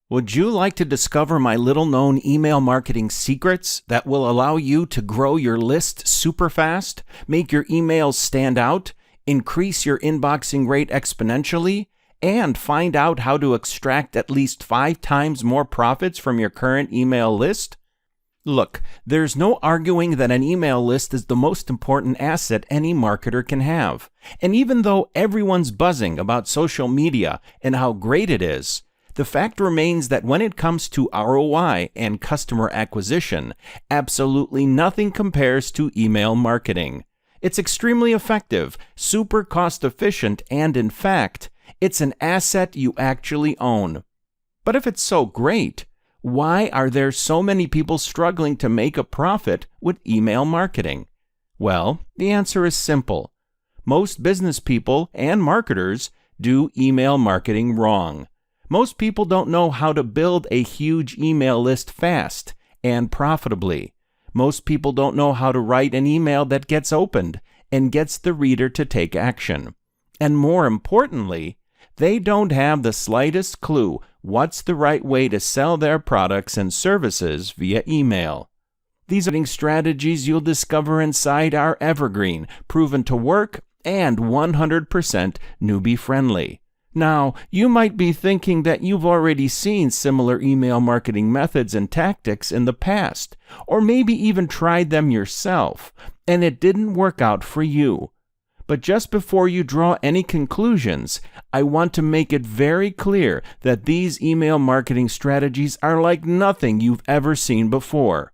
Would you like to discover my little-known email marketing secrets that will allow you to grow your list super fast, make your emails stand out, increase your inboxing rate exponentially, and find out how to extract at least 5 times more profits from your current email list? Look, there's no arguing that an email list is the most important asset any marketer can have. And even though everyone's buzzing about social media and how great it is, the fact remains that when it comes to ROI and customer acquisition, absolutely nothing compares to email marketing. It's extremely effective, super cost-efficient, and in fact, it's an asset you actually own. But if it's so great, why are there so many people struggling to make a profit with email marketing? Well, the answer is simple. Most business people and marketers do email marketing wrong. Most people don't know how to build a huge email list fast and profitably. Most people don't know how to write an email that gets opened and gets the reader to take action. And more importantly, they don't have the slightest clue what's the right way to sell their products and services via email. These are strategies you'll discover inside our evergreen, proven to work, and 100% newbie-friendly. Now, you might be thinking that you've already seen similar email marketing methods and tactics in the past, or maybe even tried them yourself, and it didn't work out for you. But just before you draw any conclusions, I want to make it very clear that these email marketing strategies are like nothing you've ever seen before.